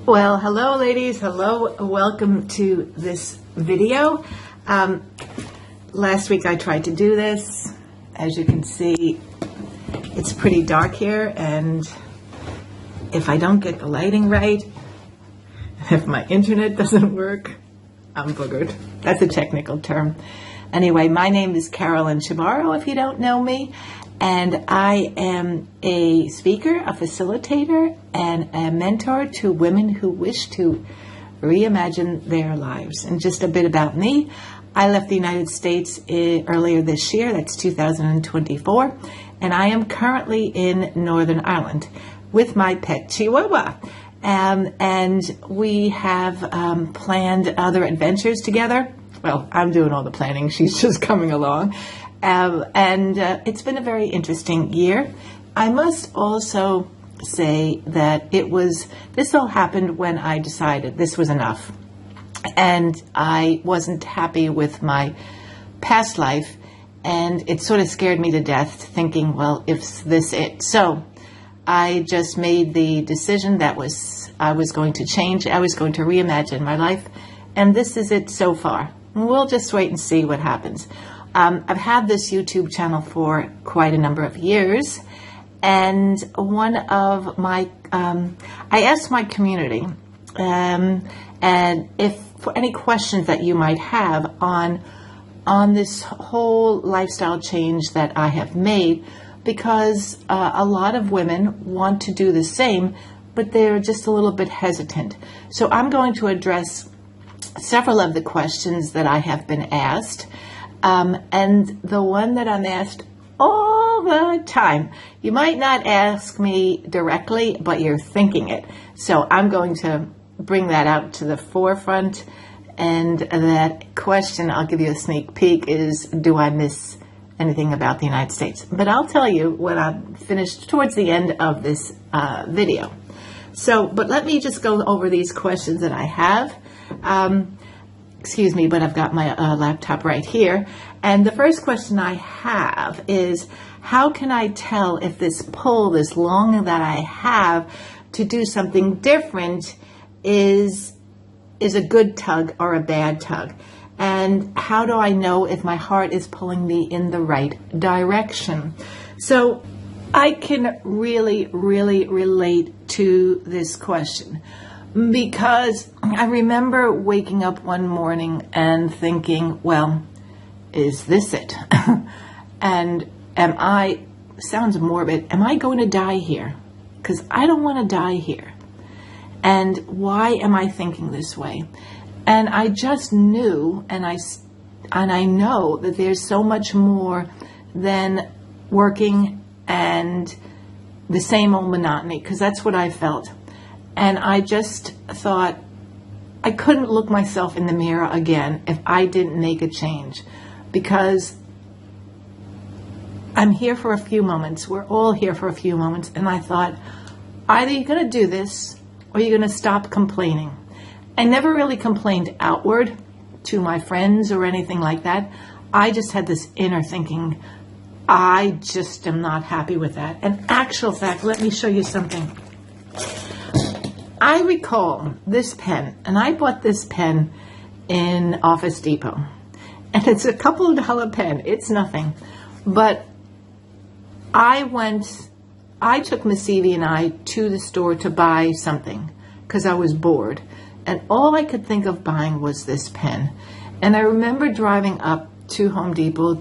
Well, hello ladies, hello, welcome to this video. Last week I tried to do this. As you can see, it's pretty dark here, and if I don't get the lighting right, if my internet doesn't work, I'm boogered. That's a technical term. Anyway, my name is Carolyn Chebaro, if you don't know me, and I am a speaker, a facilitator, and a mentor to women who wish to reimagine their lives. And just a bit about me. I left the United States earlier this year, that's 2024, and I am currently in Northern Ireland with my pet Chihuahua. And we have planned other adventures together. Well, I'm doing all the planning. She's just coming along. It's been a very interesting year. I must also say that this all happened when I decided this was enough. And I wasn't happy with my past life. And it sort of scared me to death, thinking, well, is this it? So I just made the decision that I was going to change. I was going to reimagine my life. And this is it so far. We'll just wait and see what happens. I've had this YouTube channel for quite a number of years. And one of my, I asked my community, and if for any questions that you might have on this whole lifestyle change that I have made, because a lot of women want to do the same, but they're just a little bit hesitant. So I'm going to address several of the questions that I have been asked. And the one that I'm asked all the time, you might not ask me directly, but you're thinking it. So I'm going to bring that out to the forefront. And that question, I'll give you a sneak peek, is, do I miss anything about the United States? But I'll tell you when I'm finished towards the end of this video. So, but let me just go over these questions that I have. Excuse me, but I've got my laptop right here. And the first question I have is, how can I tell if this pull, this longing that I have to do something different is a good tug or a bad tug? And how do I know if my heart is pulling me in the right direction? So I can really, really relate to this question, because I remember waking up one morning and thinking, well, is this it? And sounds morbid, am I going to die here? Because I don't want to die here. And why am I thinking this way? And I just knew, and I know that there's so much more than working and the same old monotony, because that's what I felt. And I just thought I couldn't look myself in the mirror again if I didn't make a change, because I'm here for a few moments. We're all here for a few moments. And I thought, either you're going to do this or you're going to stop complaining. I never really complained outward to my friends or anything like that. I just had this inner thinking, I just am not happy with that. And actual fact, let me show you something. I recall this pen, and I bought this pen in Office Depot. And it's a couple of $1 pen. It's nothing. But I took Miss Evie and I to the store to buy something because I was bored. And all I could think of buying was this pen. And I remember driving up to Home Depot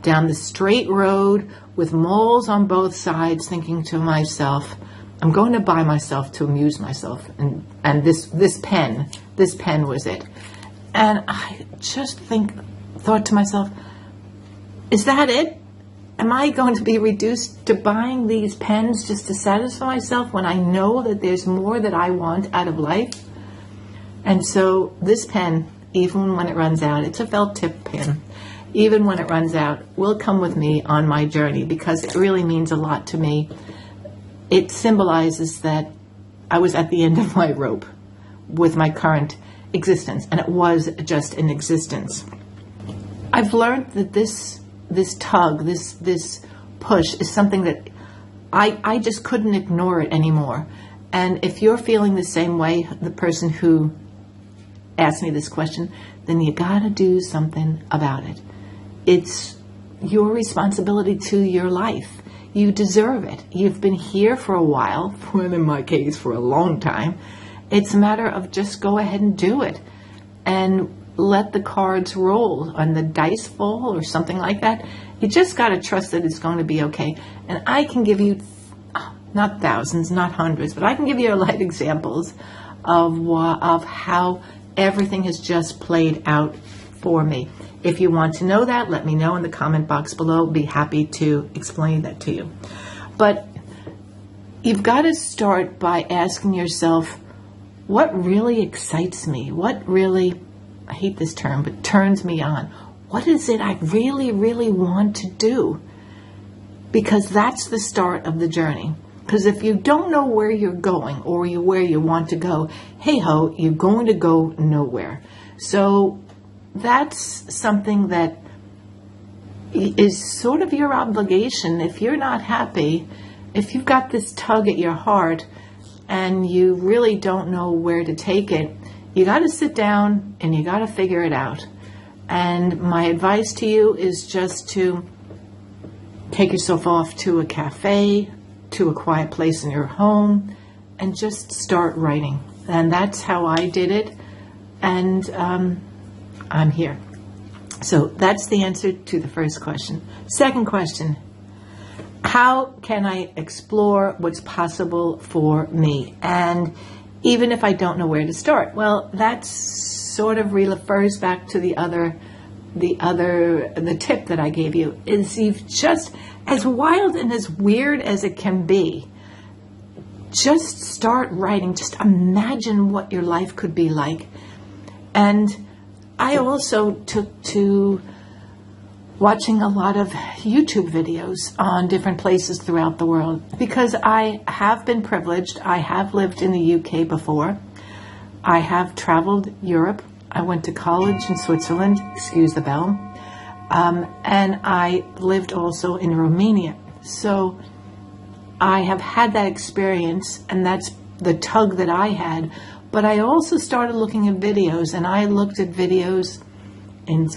down the straight road with malls on both sides, thinking to myself, I'm going to buy myself to amuse myself. And this pen was it. And I just thought to myself, is that it? Am I going to be reduced to buying these pens just to satisfy myself when I know that there's more that I want out of life? And so this pen, even when it runs out, it's a felt tip pen. Even when it runs out, will come with me on my journey, because it really means a lot to me. It symbolizes that I was at the end of my rope with my current existence, and it was just an existence. I've learned that this tug, this push is something that I just couldn't ignore it anymore. And if you're feeling the same way, the person who asked me this question, then you gotta do something about it. It's your responsibility to your life. You deserve it. You've been here for a while, well, in my case, for a long time. It's a matter of just go ahead and do it and let the cards roll and the dice fall or something like that. You just got to trust that it's going to be okay. And I can give you, not thousands, not hundreds, but I can give you light examples of how everything has just played out for me. If you want to know that, let me know in the comment box below. Be happy to explain that to you. But you've got to start by asking yourself, what really excites me? What really, I hate this term, but turns me on? What is it I really, really want to do? Because that's the start of the journey. Because if you don't know where you're going or where you want to go, hey ho, you're going to go nowhere. So that's something that is sort of your obligation. If you're not happy, if you've got this tug at your heart and you really don't know where to take it, you got to sit down and you got to figure it out. And my advice to you is just to take yourself off to a cafe, to a quiet place in your home, and just start writing. And that's how I did it. And I'm here. So that's the answer to the first question. Second question, how can I explore what's possible for me? And even if I don't know where to start, well, that sort of refers back to the tip that I gave you, is you've just, as wild and as weird as it can be, just start writing. Just imagine what your life could be like. And I also took to watching a lot of YouTube videos on different places throughout the world because I have been privileged. I have lived in the UK before. I have traveled Europe. I went to college in Switzerland, excuse the bell, and I lived also in Romania. So I have had that experience, and that's the tug that I had. But I also started looking at videos, and I looked at videos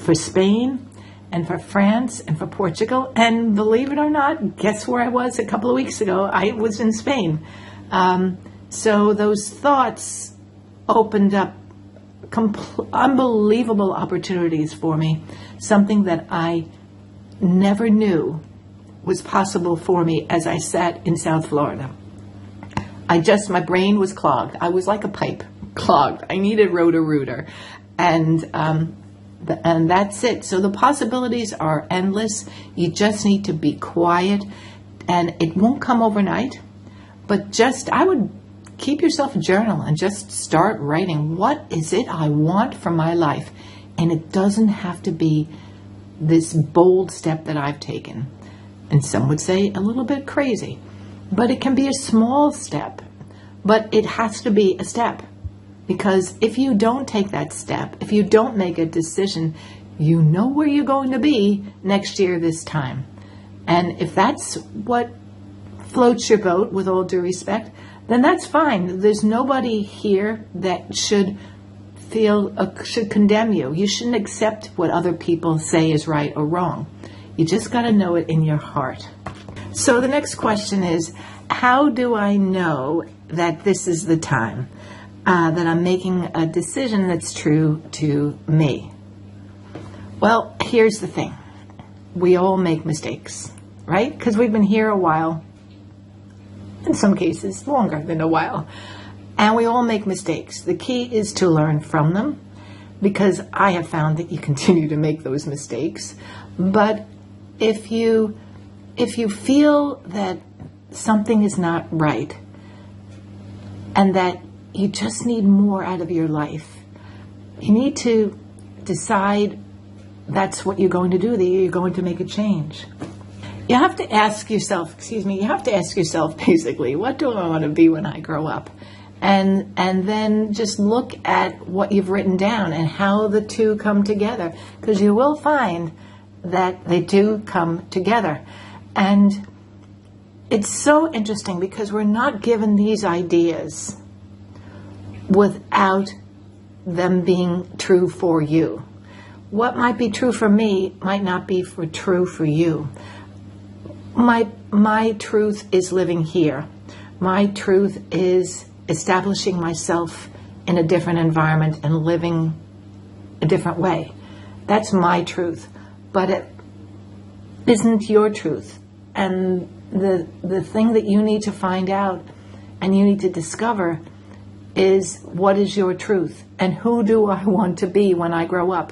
for Spain and for France and for Portugal. And believe it or not, guess where I was a couple of weeks ago? I was in Spain. So those thoughts opened up unbelievable opportunities for me, something that I never knew was possible for me as I sat in South Florida. My brain was clogged. I was like a pipe, clogged. I needed Roto-Rooter. And that's it. So the possibilities are endless. You just need to be quiet, and it won't come overnight. But I would keep yourself a journal and just start writing. What is it I want from my life? And it doesn't have to be this bold step that I've taken. And some would say a little bit crazy. But it can be a small step, but it has to be a step. Because if you don't take that step, if you don't make a decision, you know where you're going to be next year this time. And if that's what floats your boat, with all due respect, then that's fine. There's nobody here that should condemn you. You shouldn't accept what other people say is right or wrong. You just got to know it in your heart. So the next question is, how do I know that this is the time, that I'm making a decision that's true to me? Well, here's the thing. We all make mistakes, right? Because we've been here a while, in some cases longer than a while, and we all make mistakes. The key is to learn from them, because I have found that you continue to make those mistakes. But if you feel that something is not right and that you just need more out of your life, you need to decide that's what you're going to do, that you're going to make a change. You have to ask yourself, basically, what do I want to be when I grow up? And then just look at what you've written down and how the two come together, because you will find that they do come together. And it's so interesting because we're not given these ideas without them being true for you. What might be true for me might not be true for you. My truth is living here. My truth is establishing myself in a different environment and living a different way. That's my truth. But it isn't your truth. And the thing that you need to find out and you need to discover is, what is your truth? And who do I want to be when I grow up?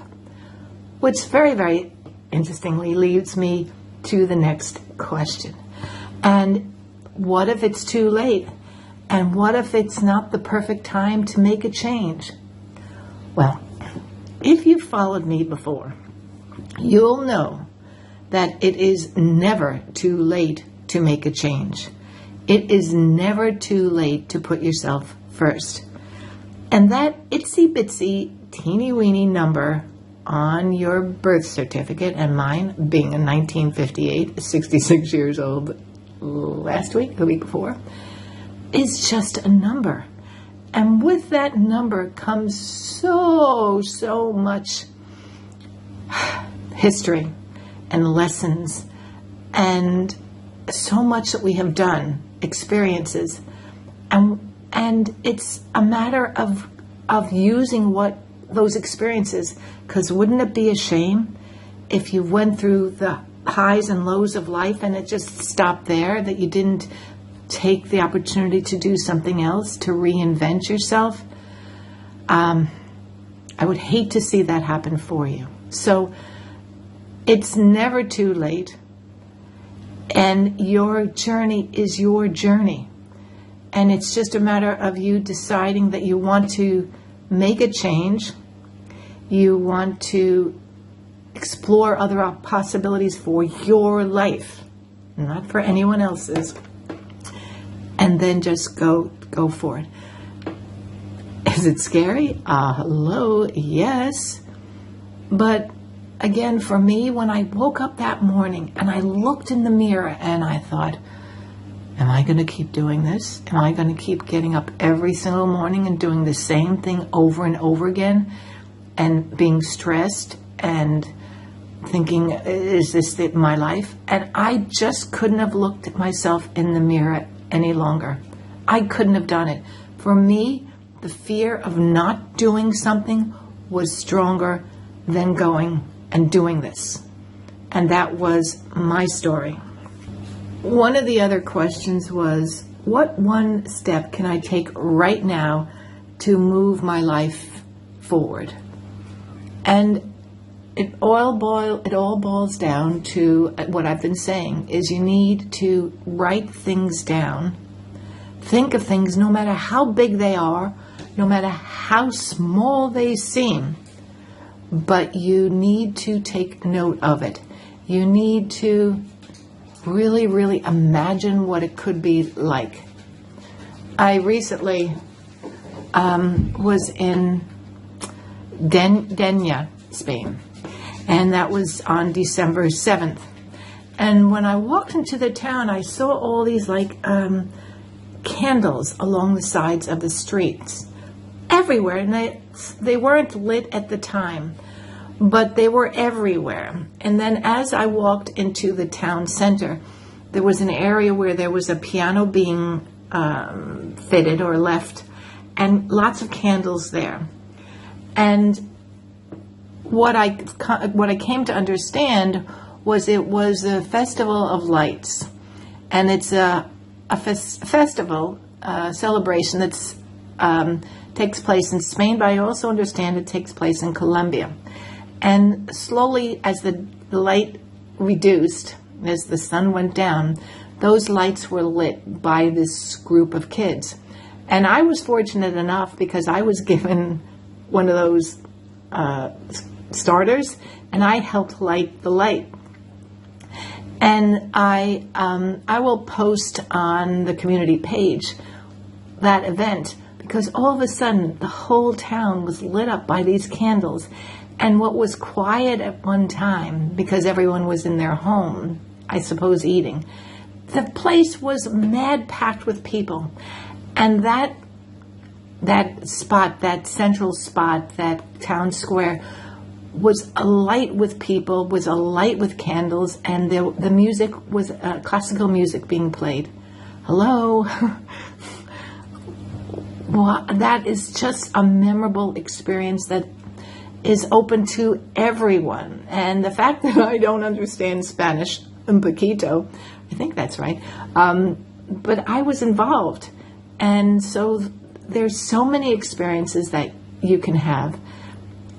Which very, very interestingly leads me to the next question. And what if it's too late? And what if it's not the perfect time to make a change? Well, if you've followed me before, you'll know that it is never too late to make a change. It is never too late to put yourself first. And that itsy bitsy teeny weeny number on your birth certificate, and mine being in 1958, 66 years old last week, the week before, is just a number. And with that number comes so much history and lessons and so much that we have done, experiences. And it's a matter of using what those experiences, because wouldn't it be a shame if you went through the highs and lows of life and it just stopped there, that you didn't take the opportunity to do something else, to reinvent yourself? I would hate to see that happen for you. So it's never too late, and your journey is your journey. And it's just a matter of you deciding that you want to make a change. You want to explore other possibilities for your life, not for anyone else's. And then just go for it. Is it scary? Hello, yes. But again, for me, when I woke up that morning and I looked in the mirror and I thought, am I going to keep doing this? Am I going to keep getting up every single morning and doing the same thing over and over again and being stressed and thinking, is this my life? And I just couldn't have looked at myself in the mirror any longer. I couldn't have done it. For me, the fear of not doing something was stronger than going and doing this. And that was my story. One of the other questions was, what one step can I take right now to move my life forward? And it all boils down to what I've been saying, is you need to write things down. Think of things, no matter how big they are, no matter how small they seem, but you need to take note of it. You need to really imagine what it could be like. I recently was in Denia, Spain, and that was on December 7th. And when I walked into the town, I saw all these candles along the sides of the streets everywhere, and they weren't lit at the time, but they were everywhere. And then as I walked into the town center, there was an area where there was a piano being fitted or left, and lots of candles there. And what I came to understand was it was a festival of lights, and it's a festival celebration that's takes place in Spain, but I also understand it takes place in Colombia. And slowly, as the light reduced, as the sun went down, those lights were lit by this group of kids. And I was fortunate enough because I was given one of those starters, and I helped light the light. And I will post on the community page that event, because all of a sudden the whole town was lit up by these candles. And what was quiet at one time, because everyone was in their home, I suppose eating, the place was mad packed with people. And that spot, that central spot, that town square, was alight with people, was alight with candles, and the music was classical music being played. Hello? Well, that is just a memorable experience that is open to everyone. And the fact that I don't understand Spanish, un poquito, I think that's right, but I was involved. And so there's so many experiences that you can have.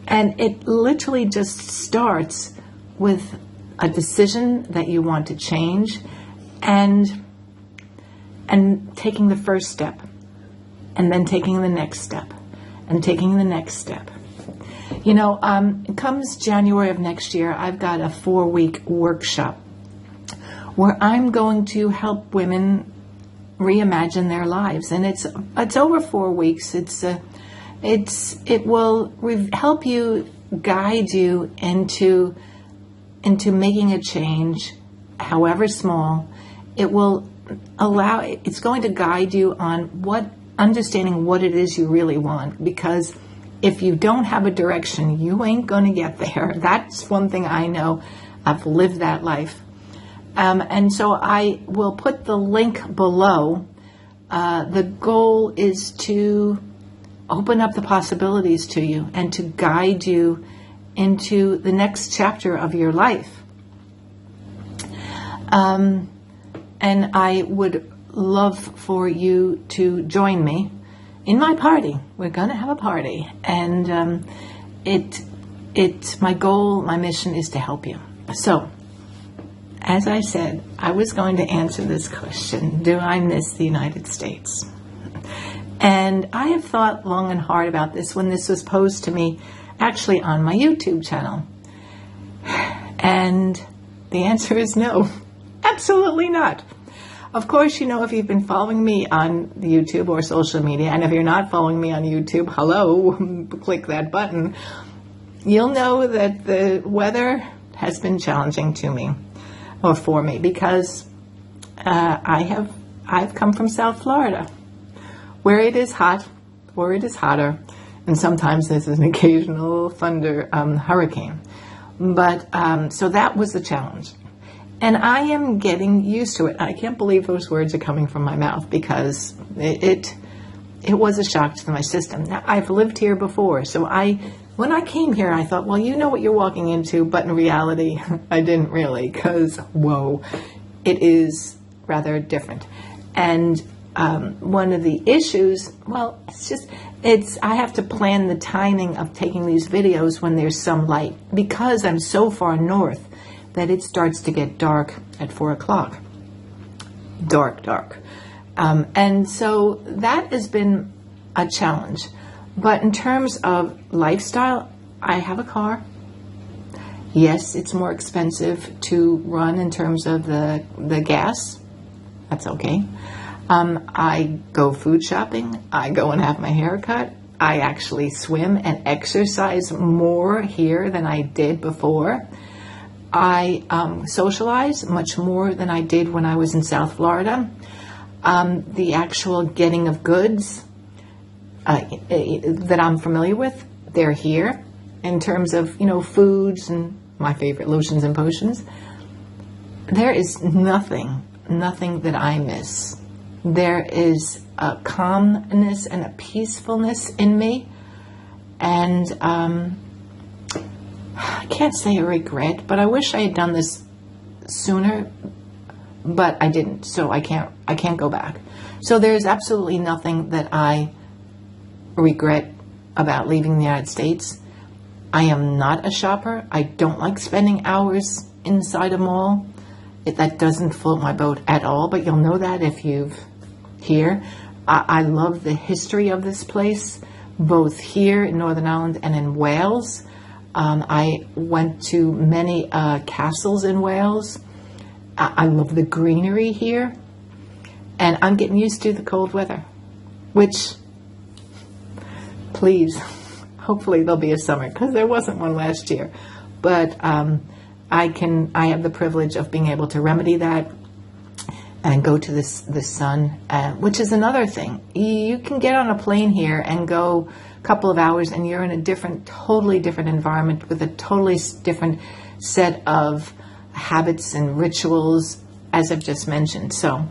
And it literally just starts with a decision that you want to change and taking the first step, and then taking the next step, and taking the next step. You know, it comes January of next year, I've got a 4-week workshop where I'm going to help women reimagine their lives. And it's over 4 weeks. It will help you, guide you into making a change, however small. It's going to guide you on understanding what it is you really want. Because if you don't have a direction, you ain't going to get there. That's one thing I know. I've lived that life. And so I will put the link below. The goal is to open up the possibilities to you and to guide you into the next chapter of your life. And I would love for you to join me in my party. We're going to have a party. And my goal, my mission is to help you. So, as I said, I was going to answer this question: do I miss the United States? And I have thought long and hard about this when this was posed to me, actually on my YouTube channel. And the answer is no, absolutely not. Of course, you know, if you've been following me on YouTube or social media, and if you're not following me on YouTube, hello, click that button, you'll know that the weather has been challenging to me, or for me, because I've come from South Florida, where it is hot, or it is hotter, and sometimes there's an occasional thunder hurricane. But so that was the challenge, and I am getting used to it. I can't believe those words are coming from my mouth, because it was a shock to my system. Now, I've lived here before, so when I came here, I thought, well, you know what you're walking into, but in reality, I didn't really, because, whoa, it is rather different. And one of the issues, well, I have to plan the timing of taking these videos when there's some light, because I'm so far north that it starts to get dark at 4 o'clock. Dark. And so that has been a challenge. But in terms of lifestyle, I have a car. Yes, it's more expensive to run in terms of the gas. That's okay. I go food shopping. I go and have my hair cut. I actually swim and exercise more here than I did before. I socialize much more than I did when I was in South Florida. The actual getting of goods that I'm familiar with, they're here. In terms of, foods and my favorite lotions and potions, there is nothing that I miss. There is a calmness and a peacefulness in me, and I can't say a regret, but I wish I had done this sooner, but I didn't, so I can't go back. So there's absolutely nothing that I regret about leaving the United States. I am not a shopper. I don't like spending hours inside a mall. That doesn't float my boat at all, but you'll know that if you've here. I love the history of this place, both here in Northern Ireland and in Wales. I went to many castles in Wales. I love the greenery here, and I'm getting used to the cold weather, which, please, hopefully there'll be a summer, because there wasn't one last year. But I have the privilege of being able to remedy that. and go to the sun, which is another thing. You can get on a plane here and go a couple of hours and you're in a totally different environment with a totally different set of habits and rituals, as I've just mentioned. So,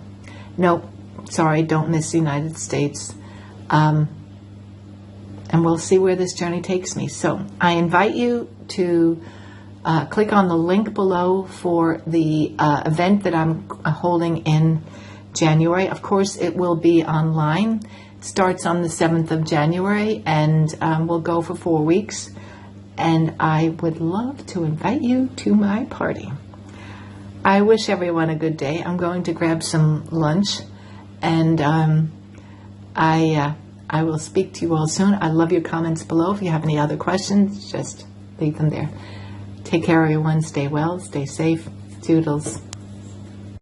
no, sorry, don't miss the United States. And we'll see where this journey takes me. So I invite you to click on the link below for the event that I'm holding in January. Of course, it will be online. It starts on the 7th of January and will go for 4 weeks. And I would love to invite you to my party. I wish everyone a good day. I'm going to grab some lunch, and I will speak to you all soon. I love your comments below. If you have any other questions, just leave them there. Take care, everyone. Stay well. Stay safe. Toodles.